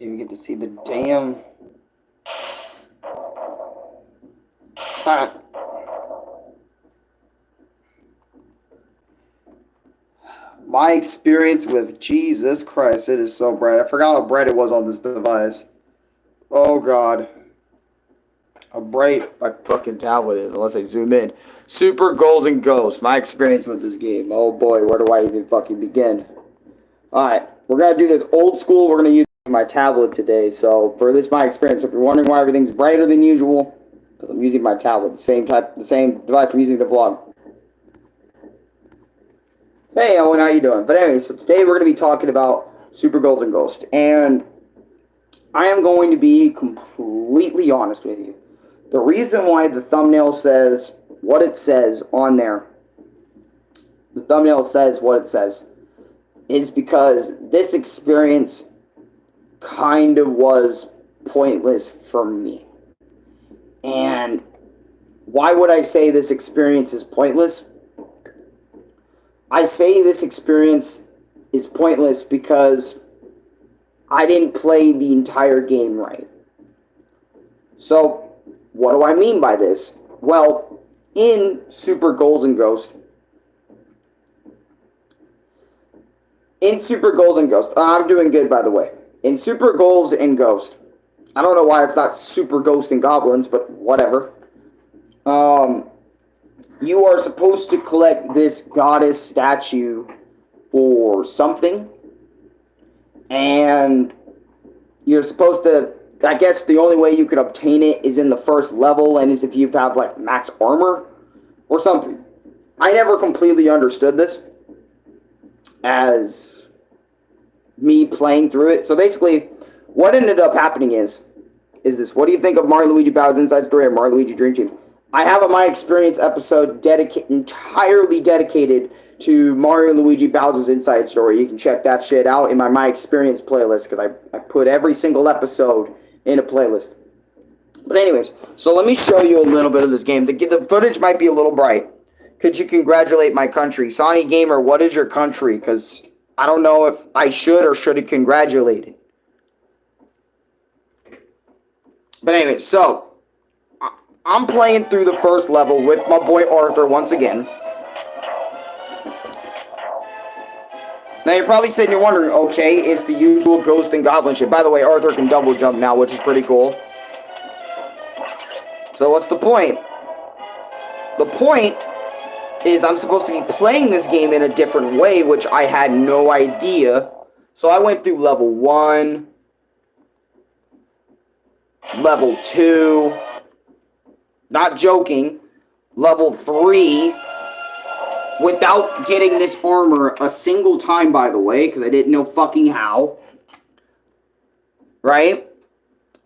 Didn't even get to see the damn... Alright. My experience with Jesus Christ, it is so bright. I forgot how bright it was on this device. Oh god. How bright my fucking tablet is, unless I zoom in. Super Ghouls and Ghosts. My experience with this game. Oh boy, where do I even fucking begin? Alright, we're gonna do this old school. We're gonna use my tablet today. So for this, my experience, if you're wondering why everything's brighter than usual, because I'm using my tablet, the same device I'm using to vlog. Hey Owen, how you doing? But anyway, so today we're going to be talking about Super Ghouls and Ghosts. And I am going to be completely honest with you. The reason why the thumbnail says what it says on there, the thumbnail says what it says, is because this experience kind of was pointless for me. And why would I say this experience is pointless? I say this experience is pointless because I didn't play the entire game right. So, what do I mean by this? Well, in Super Ghouls and Ghosts, I'm doing good, by the way. In Super Ghouls and Ghosts, I don't know why it's not Super Ghost and Goblins, but whatever. You are supposed to collect this goddess statue or something. And you're supposed to, I guess the only way you could obtain it is in the first level, and is if you have like max armor or something. I never completely understood this as me playing through it. So basically, what ended up happening is this. What do you think of Mario Luigi Bowser's Inside Story of Mario Luigi Dream Team? I have a My Experience episode entirely dedicated to Mario and Luigi Bowser's Inside Story. You can check that shit out in my Experience playlist, because I put every single episode in a playlist. But anyways, so let me show you a little bit of this game. The footage might be a little bright. Could you congratulate my country? Sonny Gamer, what is your country? Because I don't know if I should or shouldn't congratulate it. But anyways, so I'm playing through the first level with my boy Arthur once again. Now you're probably sitting here wondering, okay, it's the usual ghost and goblin shit. By the way, Arthur can double jump now, which is pretty cool. So what's the point? The point is I'm supposed to be playing this game in a different way, which I had no idea. So I went through level 1, level 2, not joking, level 3, without getting this armor a single time, by the way, because I didn't know fucking how. Right?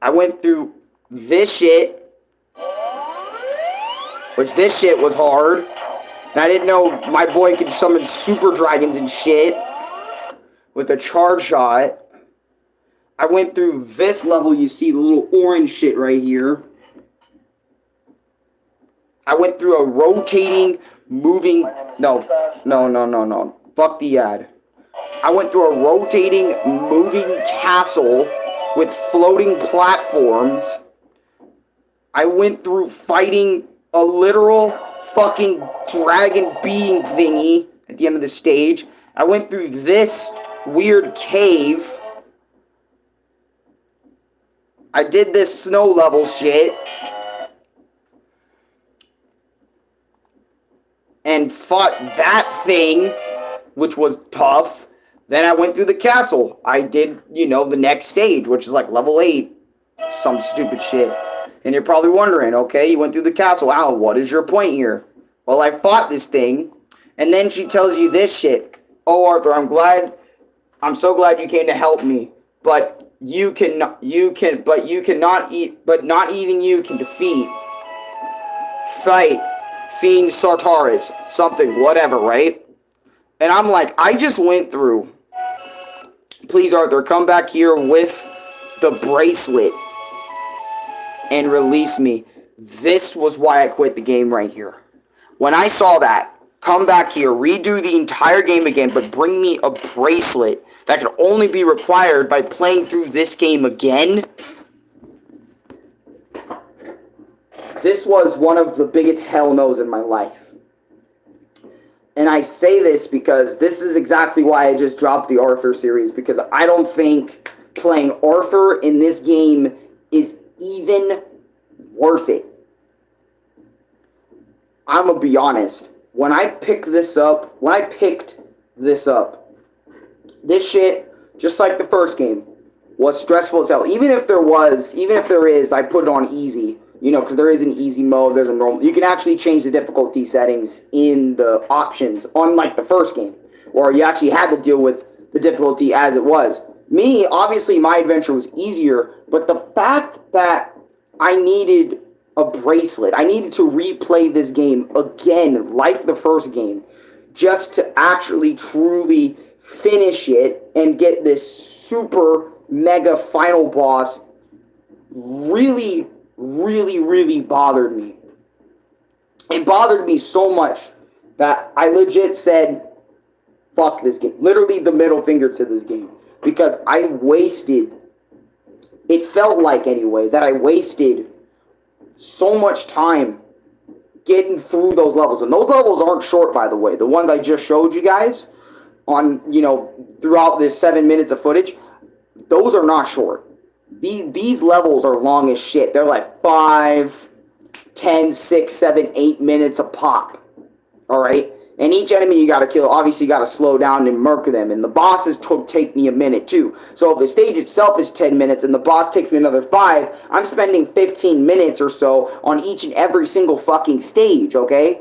I went through this shit, which this shit was hard. And I didn't know my boy could summon super dragons and shit with a charge shot. I went through this level, you see the little orange shit right here. I went through a rotating, moving... No. Fuck the ad. I went through a rotating, moving castle with floating platforms. I went through fighting a literal fucking dragon being thingy at the end of the stage. I went through this weird cave. I did this snow level shit. And fought that thing, which was tough. Then I went through the castle. I did, the next stage, which is like level 8. Some stupid shit. And you're probably wondering, okay, you went through the castle. Wow, what is your point here? Well, I fought this thing. And then she tells you this shit. Oh, Arthur, I'm so glad you came to help me. But not even you can defeat. Fight Fiend Sartaris, something, whatever, right? And I'm like, I just went through. Please, Arthur, come back here with the bracelet and release me. This was why I quit the game right here. When I saw that, come back here, redo the entire game again, but bring me a bracelet that can only be required by playing through this game again. This was one of the biggest hell no's in my life. And I say this because this is exactly why I just dropped the Arthur series, because I don't think playing Arthur in this game is even worth it. I'm gonna be honest. When I picked this up, this shit, just like the first game, was stressful as hell. Even if there is, I put it on easy. You know, because there is an easy mode, there's a normal. You can actually change the difficulty settings in the options, unlike the first game, where you actually had to deal with the difficulty as it was. Me, obviously, my adventure was easier, but the fact that I needed a bracelet, I needed to replay this game again, like the first game, just to actually truly finish it and get this super mega final boss really bothered me. It bothered me so much that I legit said, fuck this game. Literally the middle finger to this game. Because I wasted, it felt like anyway, that I wasted so much time getting through those levels. And those levels aren't short, by the way. The ones I just showed you guys on, you know, throughout this 7 minutes of footage, those are not short. These levels are long as shit. They're like 5, 10, 6, 7, 8 minutes a pop. Alright? And each enemy you gotta kill, obviously you gotta slow down and murk them. And the bosses take me a minute too. So if the stage itself is 10 minutes and the boss takes me another 5, I'm spending 15 minutes or so on each and every single fucking stage, okay?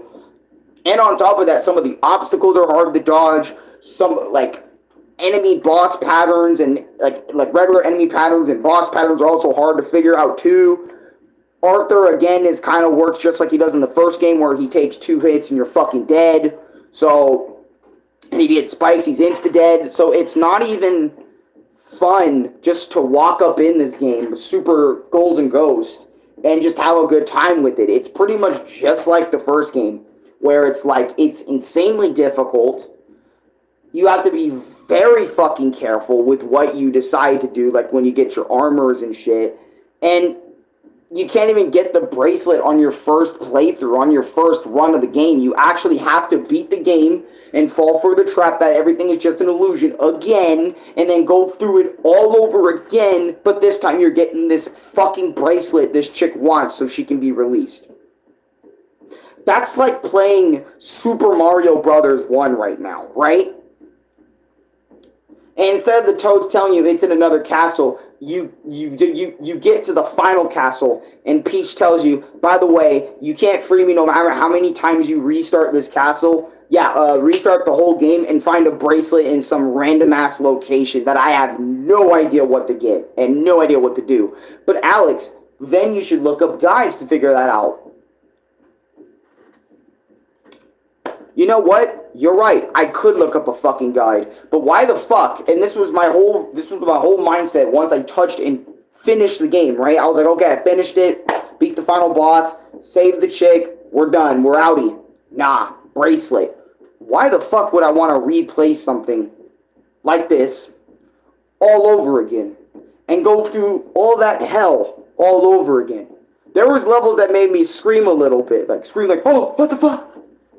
And on top of that, some of the obstacles are hard to dodge. Some, like, enemy boss patterns and like regular enemy patterns and boss patterns are also hard to figure out too. Arthur again is kind of works just like he does in the first game, where he takes 2 hits and you're fucking dead. So, and he gets spikes, he's insta dead. So it's not even fun just to walk up in this game with Super Ghouls and Ghosts and just have a good time with it. It's pretty much just like the first game, where it's like it's insanely difficult. You have to be very fucking careful with what you decide to do, like when you get your armors and shit. And you can't even get the bracelet on your first playthrough, on your first run of the game. You actually have to beat the game and fall for the trap that everything is just an illusion again, and then go through it all over again, but this time you're getting this fucking bracelet this chick wants so she can be released. That's like playing Super Mario Brothers 1 right now, right? And instead of the toads telling you it's in another castle, you get to the final castle, and Peach tells you, by the way, you can't free me no matter how many times you restart this castle. Yeah, restart the whole game and find a bracelet in some random-ass location that I have no idea what to get and no idea what to do. But Alex, then you should look up guides to figure that out. You know what? You're right. I could look up a fucking guide. But why the fuck? And this was my whole mindset once I touched and finished the game, right? I was like, okay, I finished it, beat the final boss, saved the chick, we're done, we're outie. Nah, bracelet. Why the fuck would I want to replay something like this all over again and go through all that hell all over again? There was levels that made me scream a little bit, oh, what the fuck?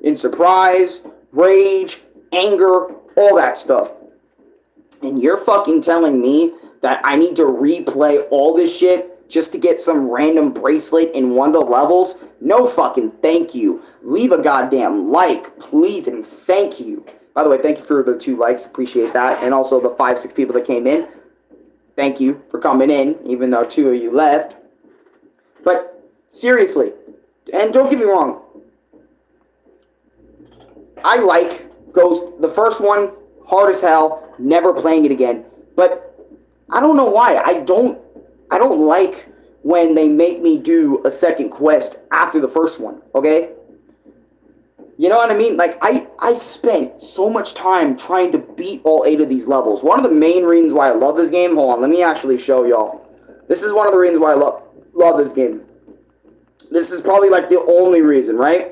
In surprise, rage, anger, all that stuff. And you're fucking telling me that I need to replay all this shit just to get some random bracelet in one of the levels? No fucking thank you. Leave a goddamn like, please, and thank you. By the way, thank you for the 2 likes. Appreciate that. And also the 5, 6 people that came in. Thank you for coming in, even though 2 of you left. But seriously, and don't get me wrong, I like Ghost, the first one, hard as hell, never playing it again. But I don't know why. I don't like when they make me do a second quest after the first one, okay? You know what I mean? Like, I spent so much time trying to beat all 8 of these levels. One of the main reasons why I love this game, hold on, let me actually show y'all. This is one of the reasons why I love this game. This is probably like the only reason, right?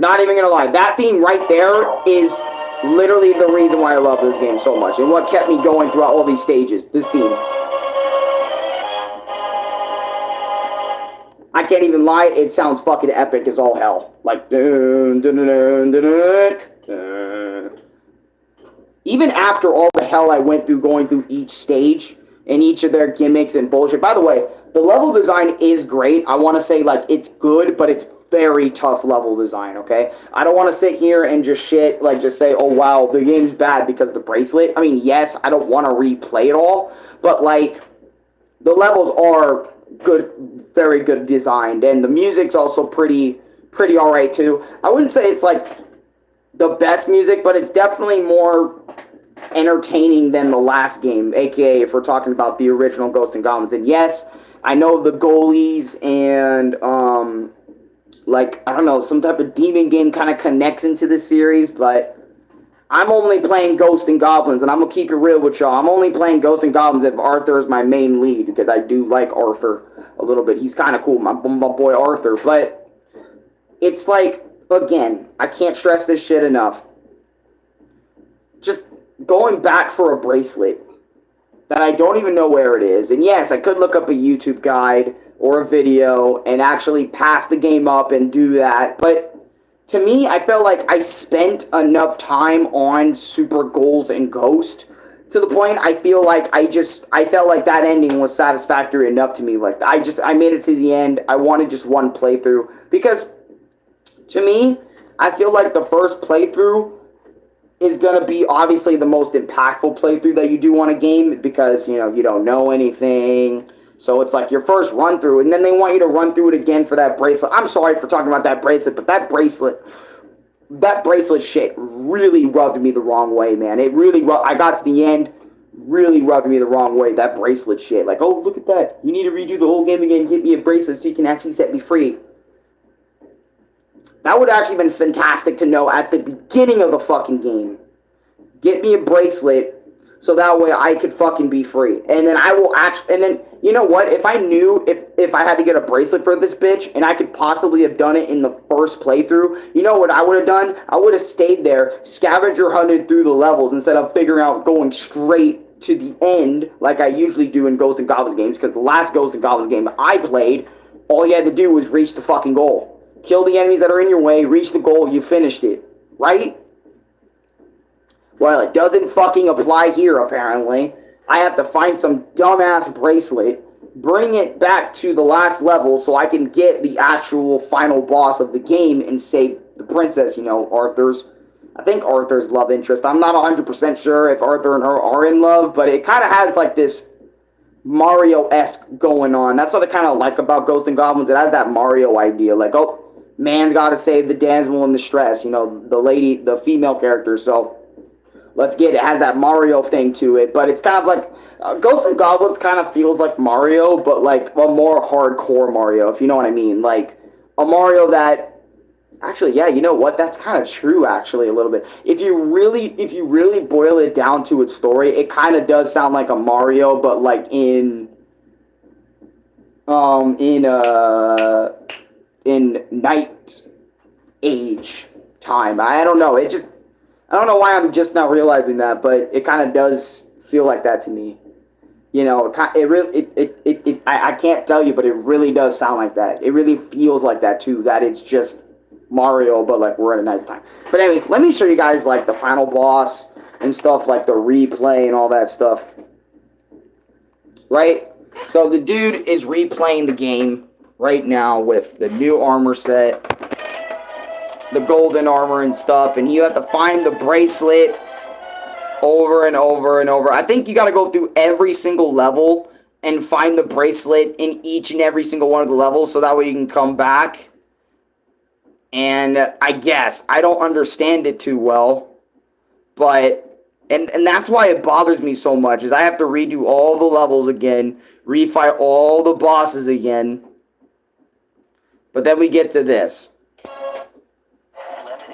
Not even gonna lie. That theme right there is literally the reason why I love this game so much. And what kept me going throughout all these stages. This theme. I can't even lie, it sounds fucking epic as all hell. Like, dun, dun, dun, dun, dun, dun. Even after all the hell I went through going through each stage and each of their gimmicks and bullshit. By the way, the level design is great. I want to say, like, it's good, but it's very tough level design, okay? I don't want to sit here and just shit, like, just say, oh, wow, the game's bad because of the bracelet. I mean, yes, I don't want to replay it all, but, like, the levels are good, very good designed, and the music's also pretty alright too. I wouldn't say it's like the best music, but it's definitely more entertaining than the last game, aka if we're talking about the original Ghosts and Goblins. And yes, I know the goalies and like, I don't know, some type of demon game kind of connects into this series, but I'm only playing Ghosts and Goblins, and I'm going to keep it real with y'all. I'm only playing Ghosts and Goblins if Arthur is my main lead, because I do like Arthur a little bit. He's kind of cool, my boy Arthur. But it's like, again, I can't stress this shit enough. Just going back for a bracelet that I don't even know where it is. And yes, I could look up a YouTube guide or a video and actually pass the game up and do that, but to me, I felt like I spent enough time on Super Ghouls and Ghost to the point I feel like I felt like that ending was satisfactory enough to me. Like, I made it to the end. I wanted just one playthrough. Because, to me, I feel like the first playthrough is going to be obviously the most impactful playthrough that you do on a game because, you know, you don't know anything. So it's like your first run through, and then they want you to run through it again for that bracelet. I'm sorry for talking about that bracelet, but that bracelet shit really rubbed me the wrong way, man. It really I got to the end, really rubbed me the wrong way, that bracelet shit. Like, oh, look at that. You need to redo the whole game again and get me a bracelet so you can actually set me free. That would have actually been fantastic to know at the beginning of the fucking game. Get me a bracelet so that way I could fucking be free. And then I will actually, and then, you know what? If I knew if I had to get a bracelet for this bitch and I could possibly have done it in the first playthrough, you know what I would have done? I would have stayed there, scavenger hunted through the levels instead of figuring out going straight to the end like I usually do in Ghosts and Goblins games, because the last Ghosts and Goblins game I played, all you had to do was reach the fucking goal. Kill the enemies that are in your way, reach the goal, you finished it. Right? Well, it doesn't fucking apply here, apparently. I have to find some dumbass bracelet, bring it back to the last level so I can get the actual final boss of the game and save the princess, you know, I think Arthur's love interest. I'm not 100% sure if Arthur and her are in love, but it kind of has like this Mario-esque going on. That's what I kind of like about Ghosts and Goblins. It has that Mario idea. Like, oh, man's got to save the damsel in distress, you know, the lady, the female character, so let's get it. It has that Mario thing to it, but it's kind of like Ghosts and Goblins kind of feels like Mario, but like a more hardcore Mario, if you know what I mean. Like a Mario that actually, yeah, you know what? That's kind of true, actually, a little bit. If you really boil it down to its story, it kind of does sound like a Mario, but like in Night Age time. I don't know. I don't know why I'm just now realizing that, but it kind of does feel like that to me. You know, I can't tell you, but it really does sound like that. It really feels like that too, that it's just Mario, but like we're at a nice time. But anyways, let me show you guys like the final boss and stuff, like the replay and all that stuff. Right? So the dude is replaying the game right now with the new armor set, the golden armor and stuff, and you have to find the bracelet over and over and over. I think you got to go through every single level and find the bracelet in each and every single one of the levels, so that way you can come back. And I guess I don't understand it too well, but and that's why it bothers me so much, is I have to redo all the levels again, refight all the bosses again. But then we get to this.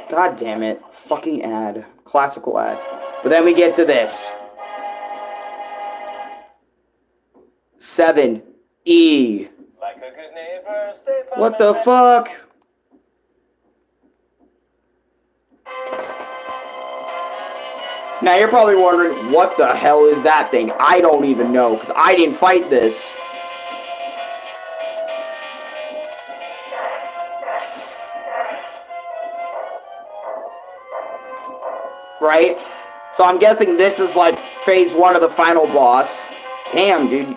God damn it. Fucking ad. Classical ad. But then we get to this. 7E. What the fuck? Now you're probably wondering, what the hell is that thing? I don't even know, because I didn't fight this. Right? So I'm guessing this is like phase 1 of the final boss. Damn, dude.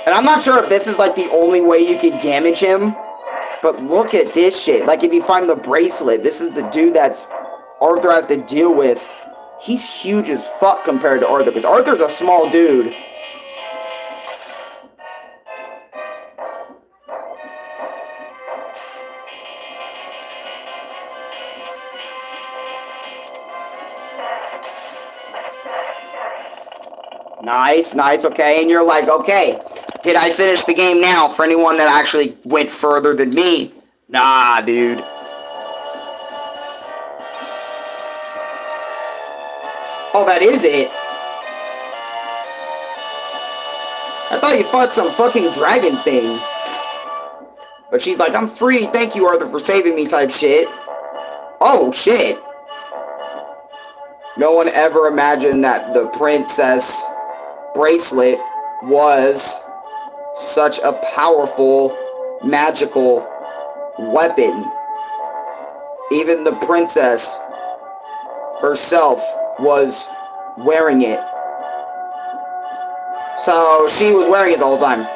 And I'm not sure if this is like the only way you could damage him. But look at this shit. Like if you find the bracelet, this is the dude that's Arthur has to deal with. He's huge as fuck compared to Arthur. Because Arthur's a small dude. Nice, nice, okay. And you're like, okay, did I finish the game now? For anyone that actually went further than me. Nah, dude. Oh, that is it? I thought you fought some fucking dragon thing. But she's like, I'm free, thank you, Arthur, for saving me type shit. Oh, shit. No one ever imagined that the princess bracelet was such a powerful, magical weapon. Even the princess herself was wearing it. So she was wearing it the whole time.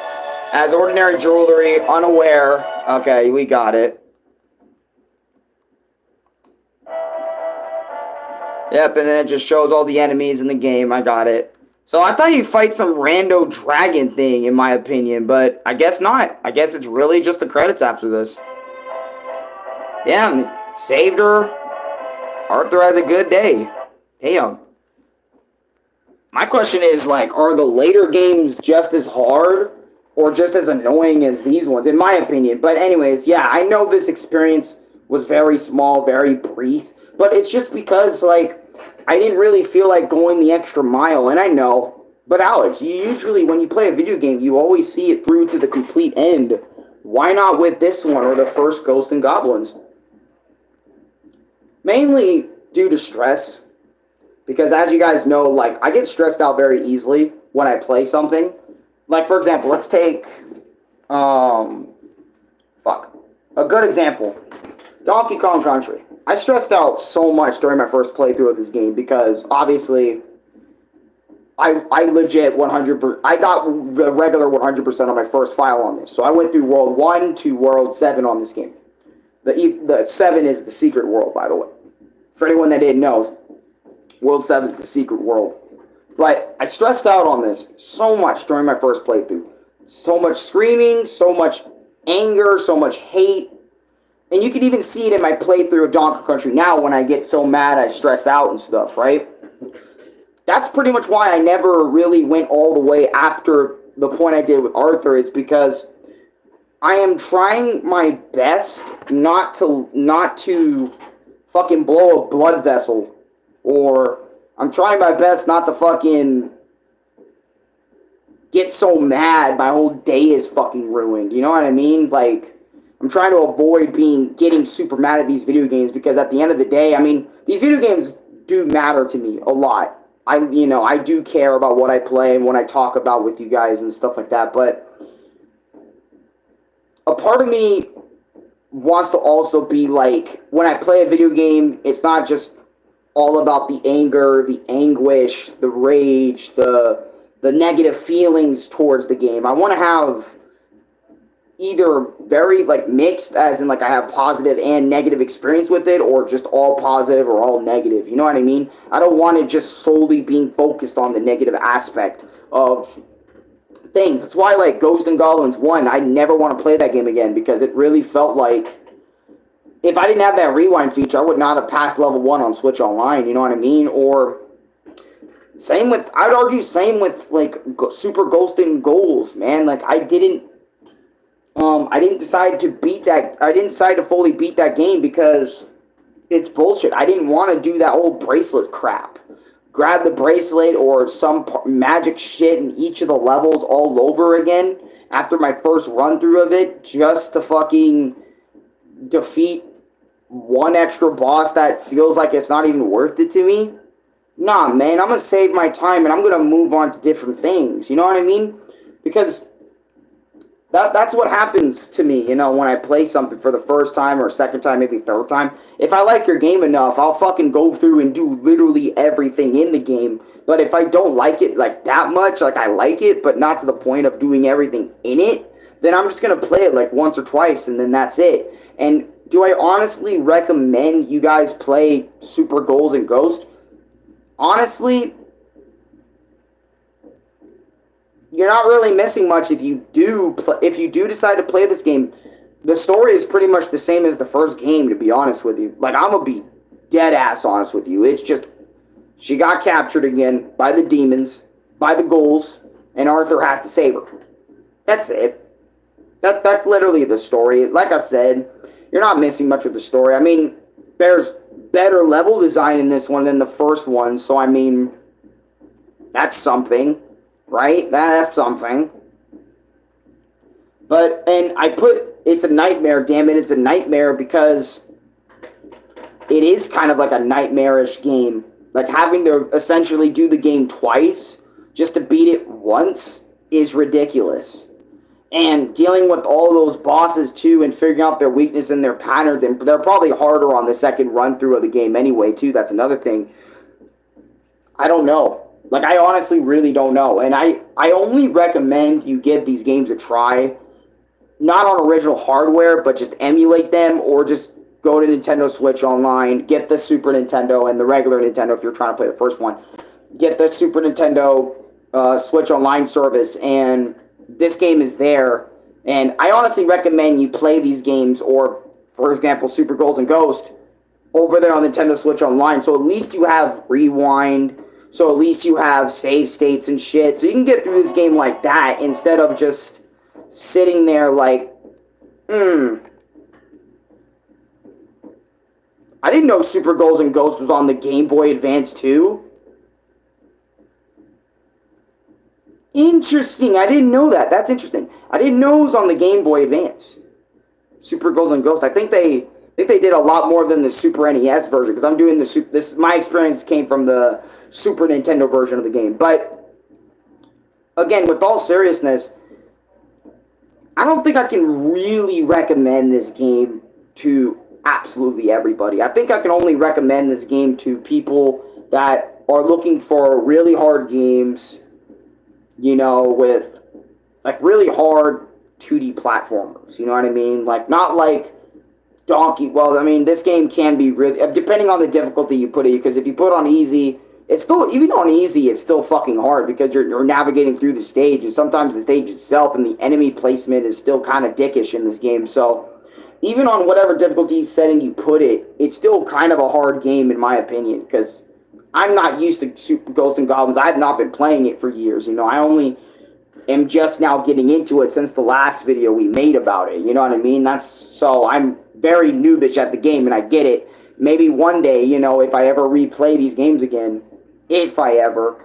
As ordinary jewelry, unaware. Okay, we got it. Yep, and then it just shows all the enemies in the game. I got it. So I thought you'd fight some rando dragon thing, in my opinion, but I guess not. I guess it's really just the credits after this. Yeah, saved her. Arthur has a good day. Damn. My question is, like, are the later games just as hard or just as annoying as these ones, in my opinion? But anyways, yeah, I know this experience was very small, very brief, but it's just because, like, I didn't really feel like going the extra mile, and I know. But Alex, you usually, when you play a video game, you always see it through to the complete end. Why not with this one or the first Ghosts and Goblins? Mainly due to stress. Because as you guys know, like, I get stressed out very easily when I play something. Like, for example, let's take, a good example. Donkey Kong Country. I stressed out so much during my first playthrough of this game because, obviously, I legit 100%, I got the regular 100% on my first file on this. So I went through World 1 to World 7 on this game. The 7 is the secret world, by the way. For anyone that didn't know, World 7 is the secret world. But I stressed out on this so much during my first playthrough. So much screaming, so much anger, so much hate. And you can even see it in my playthrough of Donkey Country now when I get so mad I stress out and stuff, right? That's pretty much why I never really went all the way after the point I did with Arthur, is because I am trying my best not to fucking blow a blood vessel. Or I'm trying my best not to fucking get so mad my whole day is fucking ruined. You know what I mean? Like, I'm trying to avoid getting super mad at these video games because at the end of the day, I mean, these video games do matter to me a lot. I do care about what I play and what I talk about with you guys and stuff like that, but a part of me wants to also be like, when I play a video game, it's not just all about the anger, the anguish, the rage, the negative feelings towards the game. I want to have either very, like, mixed, as in, like, I have positive and negative experience with it, or just all positive or all negative. You know what I mean? I don't want it just solely being focused on the negative aspect of things. That's why, like, Ghosts and Goblins 1, I never want to play that game again, because it really felt like if I didn't have that rewind feature, I would not have passed level 1 on Switch Online, you know what I mean? Or same with, I'd argue same with, like, Super Ghost and Ghouls, man. Like, I didn't decide to beat that, I didn't decide to fully beat that game because it's bullshit. I didn't want to do that old bracelet crap. Grab the bracelet or some magic shit in each of the levels all over again after my first run through of it just to fucking defeat one extra boss that feels like it's not even worth it to me. Nah, man, I'm gonna save my time and I'm gonna move on to different things. You know what I mean? Because that's what happens to me, you know, when I play something for the first time or second time, maybe third time. If I like your game enough, I'll fucking go through and do literally everything in the game. But if I don't like it like that much, like I like it, but not to the point of doing everything in it, then I'm just gonna play it like once or twice and then that's it. And do I honestly recommend you guys play Super Ghouls and Ghost? Honestly, you're not really missing much if you do decide to play this game. The story is pretty much the same as the first game, to be honest with you. Like, I'm gonna be dead ass honest with you. It's just she got captured again by the demons, by the ghouls, and Arthur has to save her. That's it. That's literally the story. Like I said, you're not missing much of the story. I mean, there's better level design in this one than the first one, so I mean, that's something. Right? That's something. But, and I put, it's a nightmare, damn it, it's a nightmare because it is kind of like a nightmarish game. Like, having to essentially do the game twice just to beat it once is ridiculous. And dealing with all those bosses, too, and figuring out their weakness and their patterns, and they're probably harder on the second run-through of the game anyway, too, that's another thing. I don't know. Like, I honestly really don't know. And I only recommend you give these games a try. Not on original hardware, but just emulate them or just go to Nintendo Switch Online, get the Super Nintendo and the regular Nintendo if you're trying to play the first one. Get the Super Nintendo Switch Online service, and this game is there. And I honestly recommend you play these games, or, for example, Super Ghouls and Ghost, over there on Nintendo Switch Online. So at least you have Rewind. So at least you have save states and shit. So you can get through this game like that instead of just sitting there like, I didn't know Super Ghouls and Ghosts was on the Game Boy Advance too. Interesting. I didn't know that. That's interesting. I didn't know it was on the Game Boy Advance. Super Ghouls and Ghosts. I think they did a lot more than the Super NES version, because I'm doing my experience came from the Super Nintendo version of the game. But again, with all seriousness, I don't think I can really recommend this game to absolutely everybody. I think I can only recommend this game to people that are looking for really hard games, you know, with like really hard 2D platformers, you know what I mean? Like, not like Donkey. Well, I mean, this game can be really, depending on the difficulty you put it, because if you put on easy, it's still, even on easy, it's still fucking hard because you're navigating through the stage, and sometimes the stage itself and the enemy placement is still kind of dickish in this game. So even on whatever difficulty setting you put it, it's still kind of a hard game in my opinion, because I'm not used to Super Ghosts and Goblins. I've not been playing it for years, you know. I only am just now getting into it since the last video we made about it, you know what I mean? So I'm very noobish at the game, and I get it. Maybe one day, you know, if I ever replay these games again, if I ever,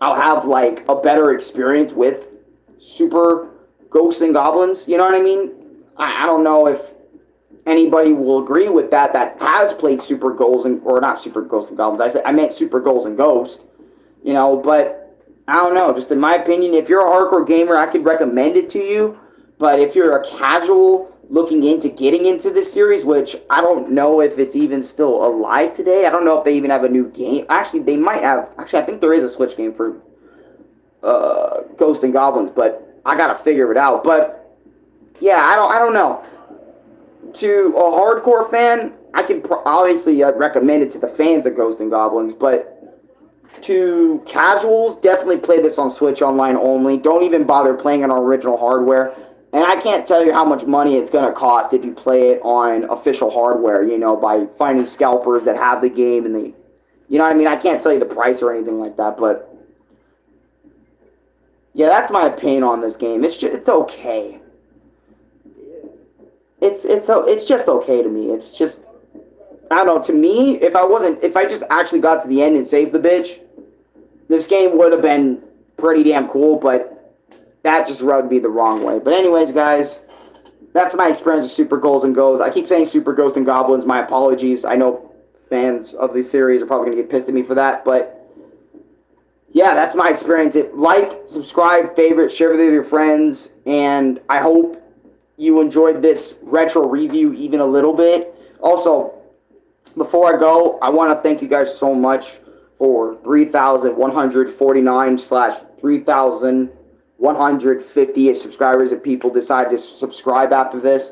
I'll have, like, a better experience with Super Ghosts and Goblins, you know what I mean? I don't know if anybody will agree with that has played Super Ghouls and, or not Super Ghosts and Goblins, I meant Super Ghouls and Ghosts, you know, but I don't know, just in my opinion, if you're a hardcore gamer, I could recommend it to you, but if you're a casual looking into getting into this series, which I don't know if it's even still alive today. I don't know if they even have a new game. Actually, they might have. Actually, I think there is a Switch game for Ghosts and Goblins, but I gotta figure it out. But yeah, I don't know. To a hardcore fan, I could obviously recommend it to the fans of Ghosts and Goblins, but to casuals, definitely play this on Switch Online only. Don't even bother playing it on original hardware. And I can't tell you how much money it's going to cost if you play it on official hardware, you know, by finding scalpers that have the game and you know what I mean? I can't tell you the price or anything like that, but yeah, that's my opinion on this game. It's okay. It's just okay to me. It's just, I don't know, to me, if I just actually got to the end and saved the bitch, this game would have been pretty damn cool, but that just rubbed me the wrong way. But anyways, guys, that's my experience with Super Ghouls and Ghosts. I keep saying Super Ghosts and Goblins. My apologies. I know fans of the series are probably going to get pissed at me for that, but yeah, that's my experience. Like, subscribe, favorite, share with your friends, and I hope you enjoyed this retro review even a little bit. Also, before I go, I want to thank you guys so much for 3,149 slash 3,158 subscribers if people decide to subscribe after this.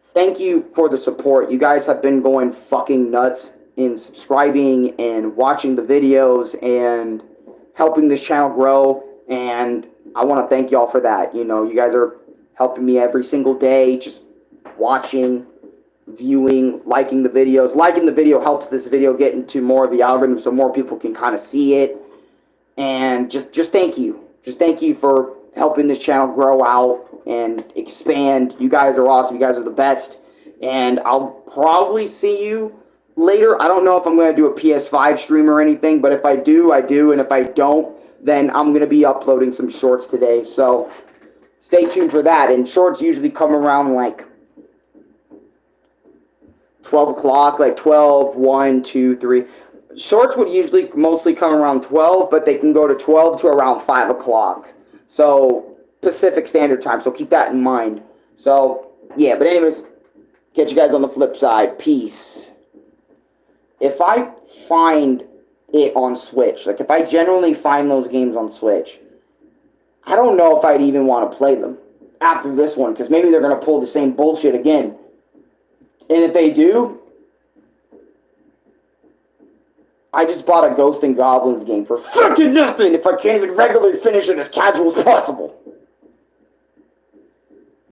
Thank you for the support. You guys have been going fucking nuts in subscribing and watching the videos and helping this channel grow, and I want to thank y'all for that. You know, you guys are helping me every single day, just watching, viewing, liking the videos. Liking the video helps this video get into more of the algorithm so more people can kind of see it. And just thank you. Just thank you for helping this channel grow out and expand. You guys are awesome. You guys are the best. And I'll probably see you later. I don't know if I'm going to do a PS5 stream or anything, but if I do, I do. And if I don't, then I'm going to be uploading some shorts today. So stay tuned for that. And shorts usually come around like 12 o'clock, like 12, 1, 2, 3. Shorts would usually mostly come around 12, but they can go to 12 to around 5 o'clock. So Pacific Standard Time. So keep that in mind. So yeah, but anyways, catch you guys on the flip side. Peace. If I find it on Switch, like if I genuinely find those games on Switch, I don't know if I'd even want to play them after this one, because maybe they're going to pull the same bullshit again. And if they do, I just bought a Ghost and Goblins game for freaking nothing if I can't even regularly finish it as casual as possible.